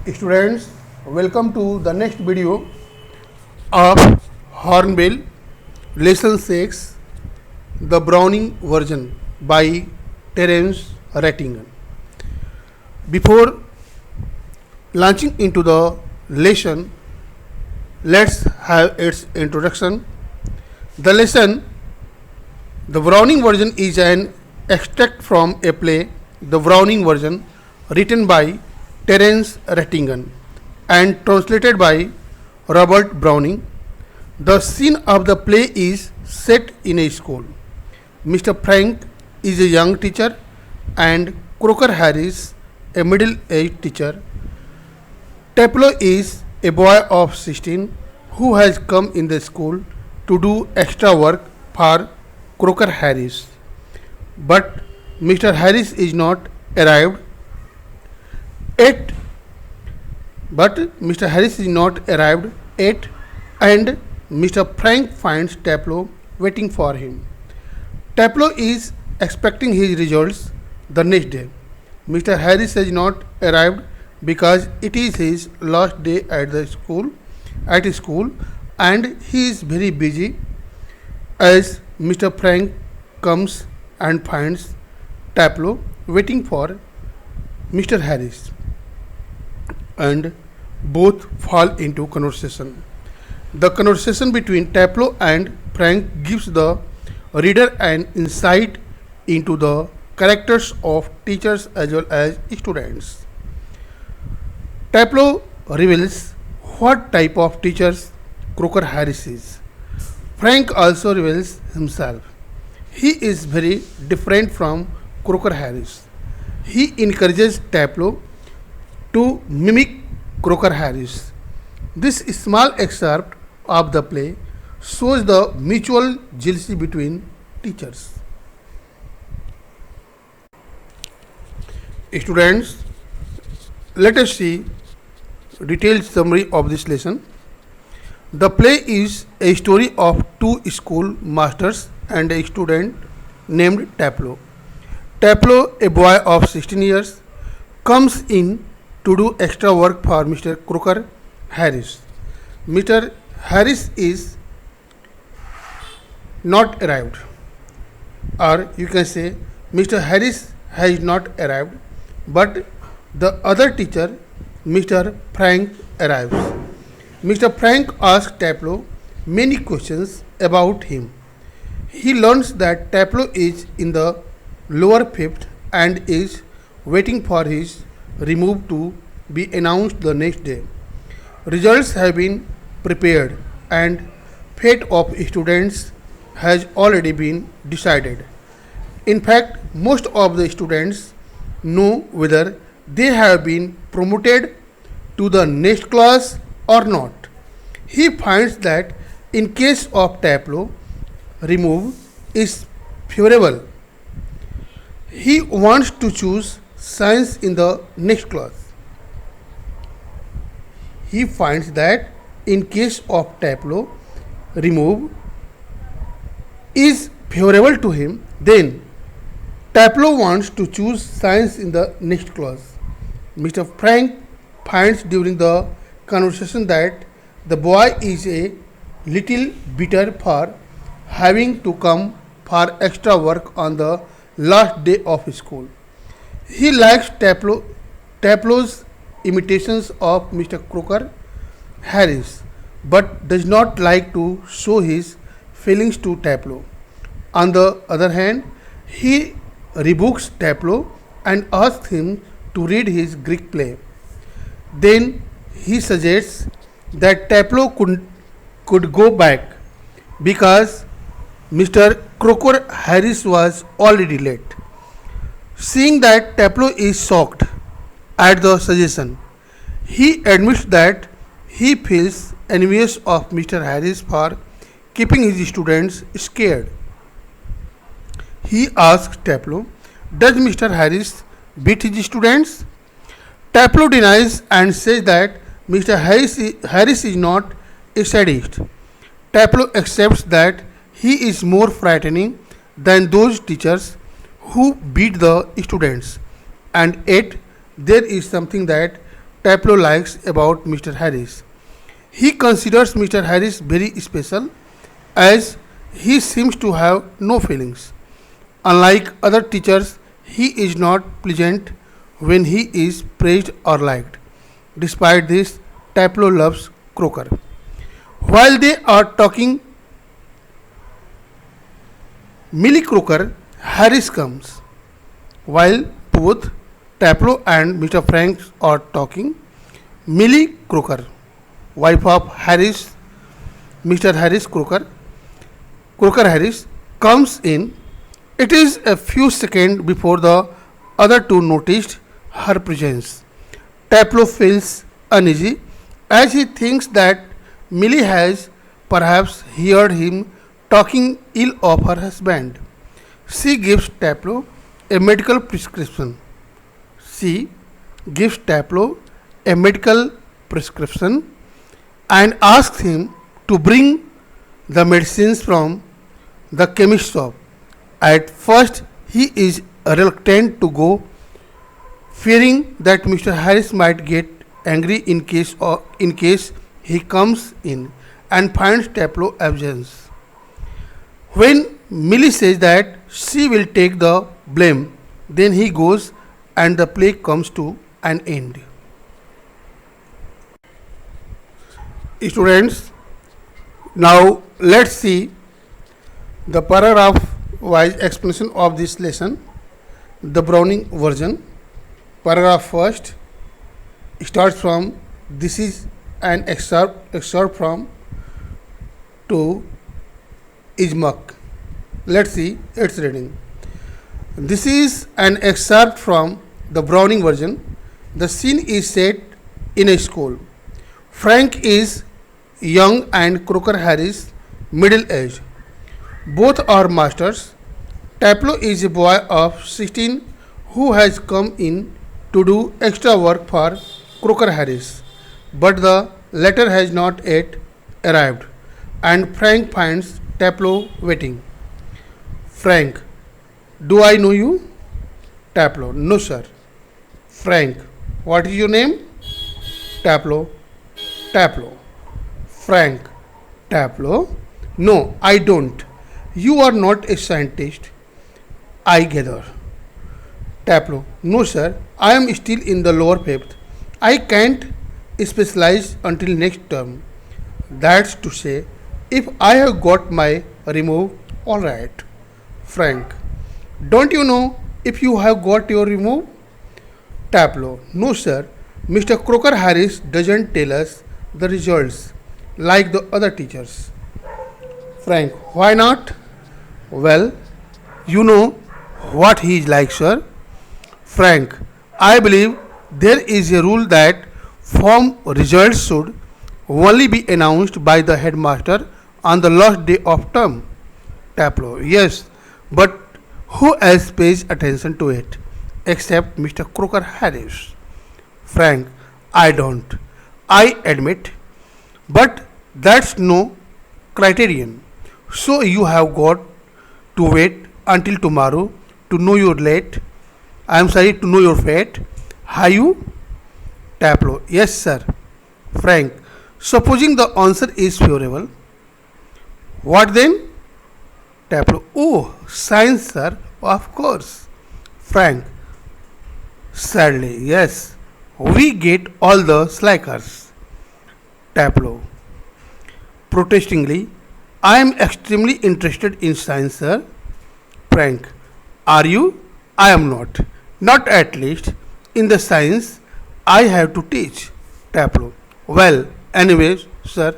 Students, welcome to the next video of Hornbill Lesson 6, the Browning version by Terence Rattigan. Before launching into the lesson, let's have its introduction. The lesson, the Browning version, is an extract from a play, the Browning version, written by Terence Rattigan and translated by Robert Browning. The scene of the play is set in a school. Mr. Frank is a young teacher and Crocker Harris a middle-aged teacher. Taplow is a boy of 16 who has come in the school to do extra work for Crocker Harris. But Mr. Harris is not arrived yet. And Mr. Frank finds Taplow waiting for him. Taplow is expecting his results the next day. Mr. Harris has not arrived because it is his last day at school, and he is very busy. As Mr. Frank comes and finds Taplow waiting for Mr. Harris, and both fall into conversation. The conversation between Taplow and Frank gives the reader an insight into the characters of teachers as well as students. Taplow reveals what type of teachers Crocker Harris is. Frank also reveals himself. He is very different from Crocker Harris. He encourages Taplow to mimic Crocker Harris. This small excerpt of the play shows the mutual jealousy between teachers. Students, let us see detailed summary of this lesson. The play is a story of two school masters and a student named Taplow. Taplow, a boy of 16 years, comes in to do extra work for Mr. Crocker Harris. Mr. Harris is not arrived, or you can say Mr. Harris has not arrived, but the other teacher, Mr. Frank, arrives. Mr. Frank asks Taplow many questions about him. He learns that Taplow is in the lower fifth and is waiting for his remove to be announced the next day. Results have been prepared and fate of students has already been decided. In fact, most of the students know whether they have been promoted to the next class or not. He finds that in case of Taplow, remove is favorable. He wants to choose science in the next class. He finds that in case of Taplow, remove is favorable to him. Then Taplow wants to choose science in the next class. Mr. Frank finds during the conversation that the boy is a little bitter for having to come for extra work on the last day of school. He likes Taplow's imitations of Mr. Crocker Harris, but does not like to show his feelings to Taplow. On the other hand, he rebukes Taplow and asks him to read his Greek play. Then he suggests that Taplow could go back because Mr. Crocker Harris was already late. Seeing that Taplow is shocked at the suggestion, he admits that he feels envious of Mr. Harris for keeping his students scared. He asks Taplow, does Mr. Harris beat his students? Taplow denies and says that Mr. Harris is not a sadist. Taplow accepts that he is more frightening than those teachers who beat the students, and yet there is something that Taplow likes about Mr. Harris. He considers Mr. Harris very special as he seems to have no feelings. Unlike other teachers, he is not pleasant when he is praised or liked. Despite this, Taplow loves Croker. While they are talking, Millie Croker, Harris comes. While both Taplow and Mr. Franks are talking, Millie Croker, wife of Harris, Mr. Harris Croker Harris, comes in. It is a few seconds before the other two noticed her presence. Taplow feels uneasy as he thinks that Millie has perhaps heard him talking ill of her husband. She gives Taplow a medical prescription. She gives Taplow a medical prescription and asks him to bring the medicines from the chemist shop. At first, he is reluctant to go, fearing that Mr. Harris might get angry in case he comes in and finds Taplow absent. When Millie says that she will take the blame, then he goes and the play comes to an end. Students, now let's see the paragraph wise explanation of this lesson, the Browning version. Paragraph first starts from this is an excerpt from to is muck. Let's see its reading. This is an excerpt from the Browning version. The scene is set in a school. Frank is young and Croker Harris middle aged. Both are masters. Taplow is a boy of 16 who has come in to do extra work for Croker Harris, but the latter has not yet arrived, and Frank finds Taplow waiting. Frank, do I know you? Taplow, no sir. Frank, what is your name? Taplow, Taplow. Frank, Taplow, no, I don't. You are not a scientist, I gather. Taplow, no sir, I am still in the lower fifth. I can't specialize until next term. That's to say, if I have got my remove, alright. Frank, don't you know if you have got your remove? Taplow, no sir, Mr. Croker Harris doesn't tell us the results like the other teachers. Frank, why not? Well, you know what he is like, sir. Frank, I believe there is a rule that form results should only be announced by the headmaster on the last day of term. Taplow, yes, but who else pays attention to it except Mr. Croker Harris? Frank, I don't. I admit, but that's no criterion. So you have got to wait until tomorrow to know your late. I am sorry to know your fate. Have you? Taplow, yes sir. Frank, supposing the answer is favorable, what then? Taplow, oh, science sir, of course. Frank, sadly, yes, we get all the slackers. Taplow, protestingly, I am extremely interested in science, sir. Frank, are you? I am not. Not at least in the science I have to teach. Taplow, well, anyways, sir,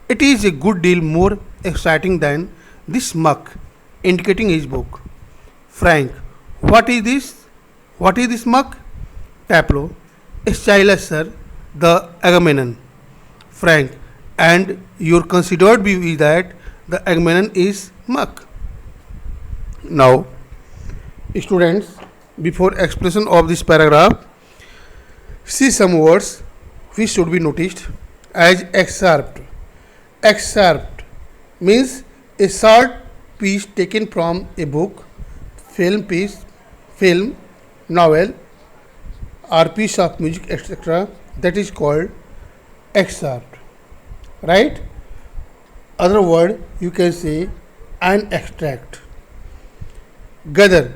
it is a good deal more exciting than this muck, indicating his book. Frank, what is this? What is this muck? Taplow, Aeschylus, sir, the Agamemnon. Frank, and your considered view is that the Agamemnon is muck. Now, students, before explanation of this paragraph, see some words which should be noticed as excerpt. Excerpt means a short piece taken from a book, film, novel, or piece of music, etc., that is called excerpt, right? Other word you can say an extract. Gather.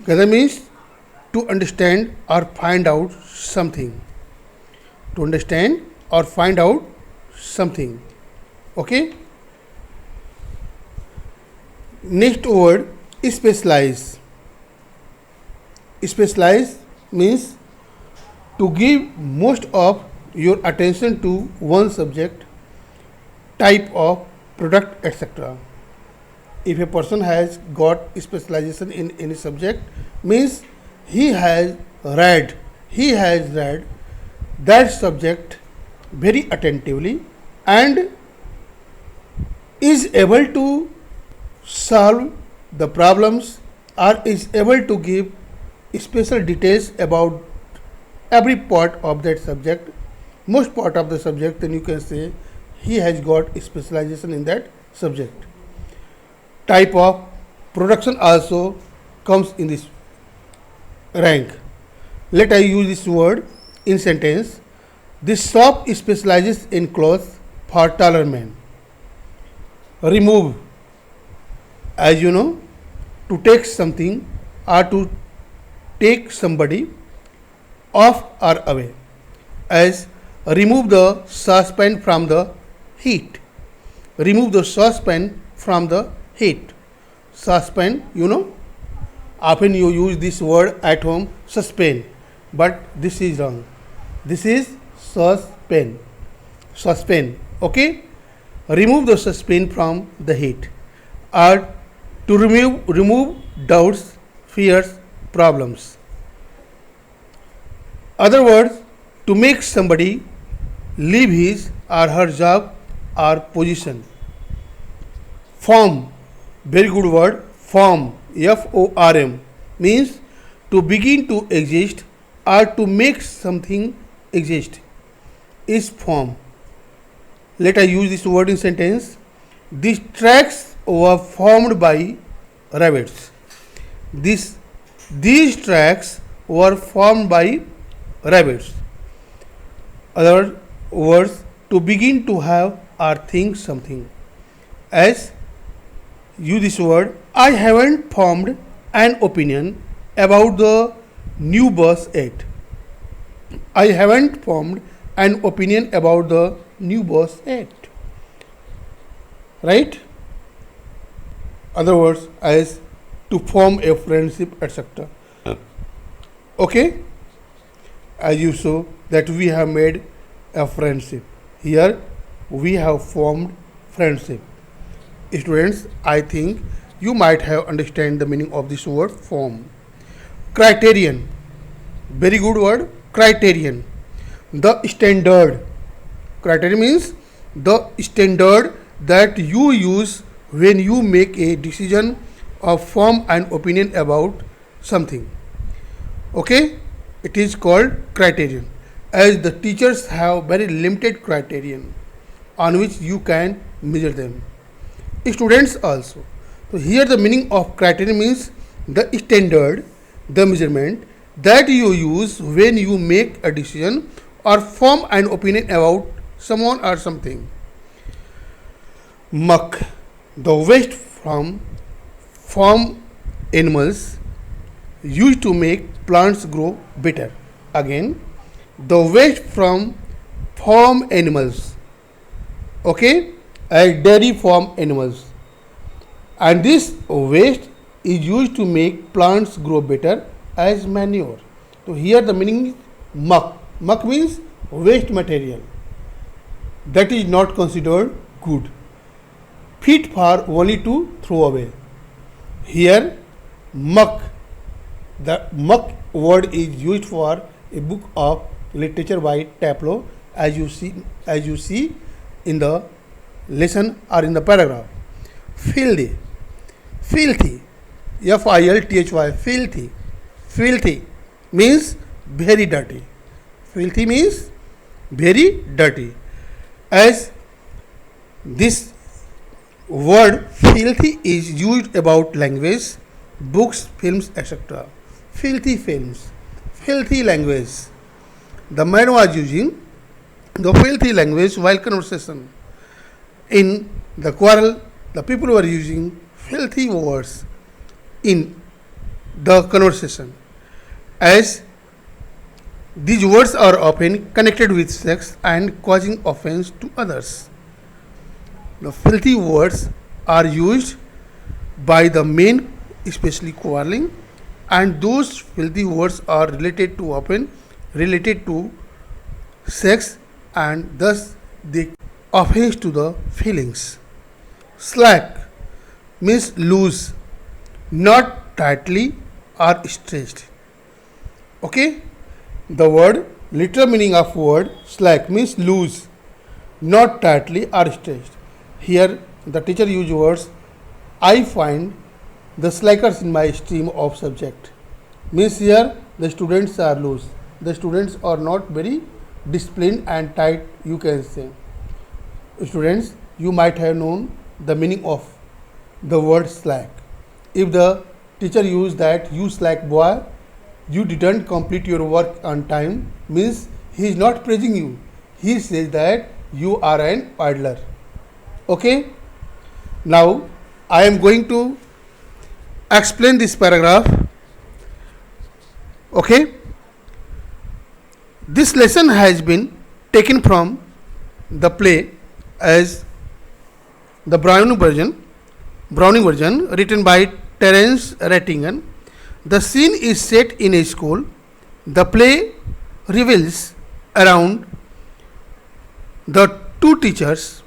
Gather means to understand or find out something. To understand or find out something. Okay. Next word, specialize. Specialize means to give most of your attention to one subject, type of product, etc. If a person has got specialization in any subject, means he has read that subject very attentively and is able to solve the problems or is able to give special details about every part of that subject, most part of the subject, then you can say he has got specialization in that subject. Type of production also comes in this rank. Let I use this word in sentence. This shop specializes in clothes for taller men. Remove, as you know, to take something or to take somebody off or away, as remove the saucepan from the heat. Remove the saucepan from the heat. Saucepan, you know, often you use this word at home, suspense, but this is wrong. This is saucepan. Saucepan, okay? Remove the saucepan from the heat, or to remove doubts, fears, problems. Other words, to make somebody leave his or her job or position. Form, very good word, form, F-O-R-M, means to begin to exist or to make something exist, is form. Let us use this word in sentence. These tracks were formed by rabbits. These tracks were formed by rabbits. Other words, to begin to have or think something. As use this word, I haven't formed an opinion about the new bus yet. I haven't formed an opinion about the new bus yet. Right? Other words, as to form a friendship, etc. Okay? As you saw that we have made a friendship. Here we have formed friendship. Students, I think you might have understand the meaning of this word form. Criterion, very good word, criterion. The standard. Criterion means the standard that you use when you make a decision or form an opinion about something. Okay, it is called criterion, as the teachers have very limited criterion on which you can measure them. Students also. So here the meaning of criterion means the standard, the measurement that you use when you make a decision or form an opinion about someone or something. Muck, the waste from farm animals used to make plants grow better. Again, the waste from farm animals, okay, as dairy farm animals, and this waste is used to make plants grow better as manure. So here the meaning is muck. Muck means waste material that is not considered good, fit for only to throw away. Here muck, the muck word is used for a book of literature by Taplow, as you see in the lesson or in the paragraph. Filthy, filthy, F-I-L-T-H-Y, filthy, filthy means very dirty. Filthy means very dirty. As this word filthy is used about language, books, films, etc. Filthy films, filthy language. The man was using the filthy language while conversation. In the quarrel, the people were using filthy words in the conversation. As these words are often connected with sex and causing offense to others. The filthy words are used by the men, especially quarreling, and those filthy words are related to often related to sex and thus they offense to the feelings. Slack means loose, not tightly or stretched. Okay? The word literal meaning of word slack means loose, not tightly or stretched. Here the teacher used words I find the slackers in my stream of subject. Means here the students are loose. The students are not very disciplined and tight, you can say. Students, you might have known the meaning of the word slack. If the teacher used that you slack boy, you didn't complete your work on time, means he is not praising you. He says that you are an idler. Okay? Now I am going to explain this paragraph. Okay? This lesson has been taken from the play as the Browning version written by Terence Rattigan. The scene is set in a school. The play revolves around the two teachers.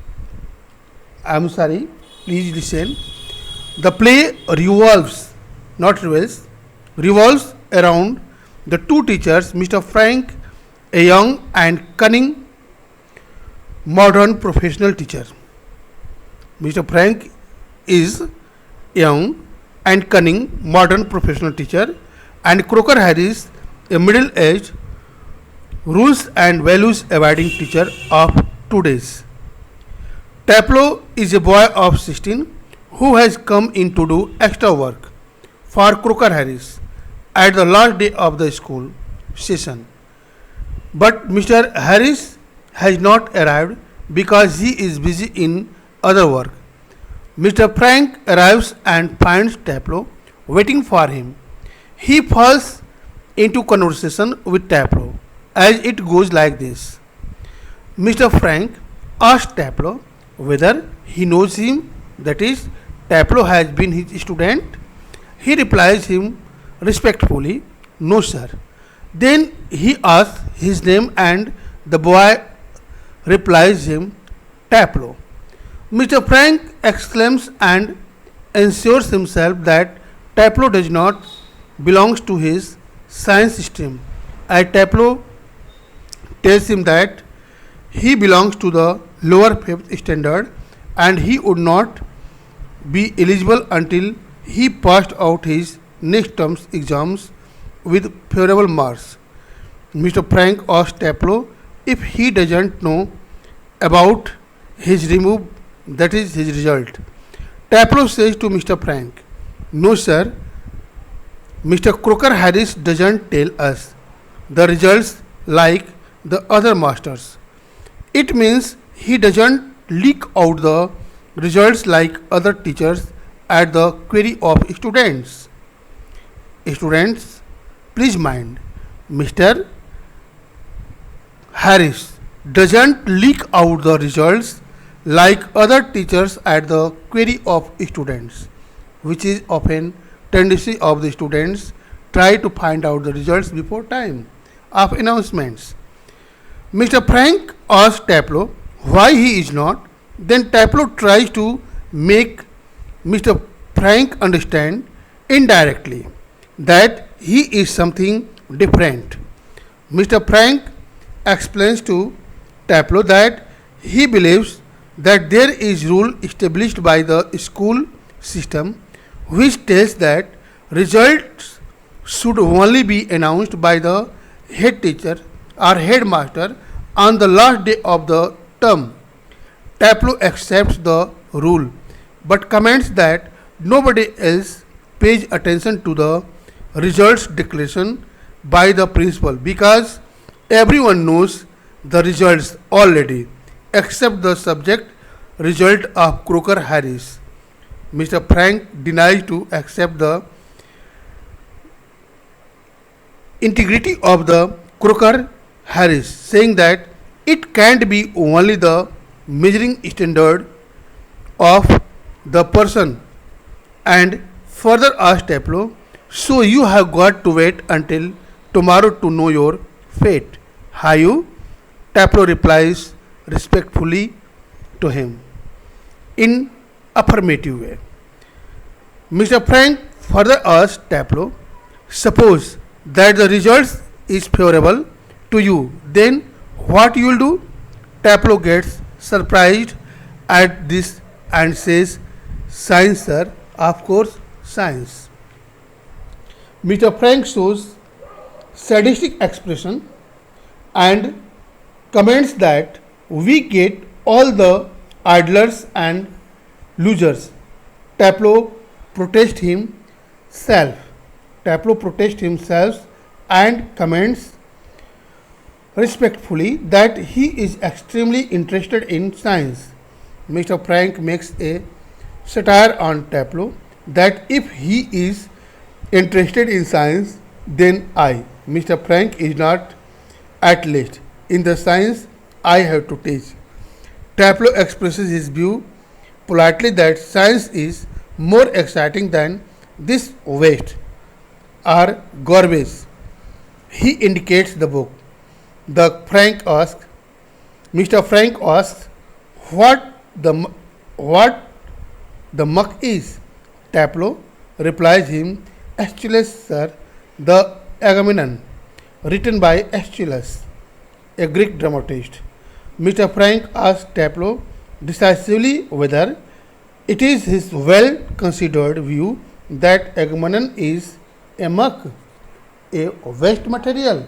I'm sorry, please listen. The play revolves, not revolves, revolves around the two teachers, Mr. Frank, a young and cunning modern professional teacher. Mr. Frank is young and cunning modern professional teacher, and Crocker Harris, a middle-aged, rules and values abiding teacher of 2 days. Taplow is a boy of 16 who has come in to do extra work for Crocker Harris at the last day of the school session. But Mr. Harris has not arrived because he is busy in other work. Mr. Frank arrives and finds Taplow waiting for him. He falls into conversation with Taplow as it goes like this. Mr. Frank asks Taplow whether he knows him, that is, Taplow has been his student. He replies him respectfully, no sir. Then he asks his name and the boy replies him, Taplow. Mr. Frank exclaims and assures himself that Taplow does not belong to his science stream. As Taplow tells him that he belongs to the lower 5th standard and he would not be eligible until he passed out his next term's exams with favorable marks. Mr. Frank asks Taplow if he doesn't know about his remove, that is his result. Taplow says to Mr. Frank, no sir, Mr. Crocker Harris doesn't tell us the results like the other masters. It means he doesn't leak out the results like other teachers at the query of students. Students, please mind, Mr. Harris doesn't leak out the results like other teachers at the query of students, which is often tendency of the students try to find out the results before time of announcements. Mr. Frank asks Taplow why he is not. Then Taplow tries to make Mr. Frank understand indirectly that he is something different. Mr. Frank explains to Taplow that he believes that there is rule established by the school system which tells that results should only be announced by the head teacher or headmaster on the last day of the term. Taplow accepts the rule but comments that nobody else pays attention to the results declaration by the principal because Everyone knows the results already, except the subject result of Croker Harris. Mr. Frank denies to accept the integrity of the Croker Harris, saying that it can't be only the measuring standard of the person, and further asked Taplow, so you have got to wait until tomorrow to know your fate. Have you? Taplow replies respectfully to him in affirmative way. Mr. Frank further asked Taplow, suppose that the results is favorable to you, then what you will do? Taplow gets surprised at this and says, science, sir, of course, science. Mr. Frank shows sadistic expression and comments that we get all the idlers and losers. Taplow protests himself. Taplow protests himself and comments respectfully that he is extremely interested in science. Mr. Frank makes a satire on Taplow that if he is interested in science, then I, Mr. Frank, is not, at least in the science I have to teach. Taplow expresses his view politely that science is more exciting than this waste or garbage. He indicates the book. Mr. Frank asks what the muck is. Taplow replies him, Aeschylus, sir, the Agamemnon, written by Aeschylus, a Greek dramatist. Mr. Frank asks Taplow decisively whether it is his well considered view that Agamemnon is a muck, a waste material.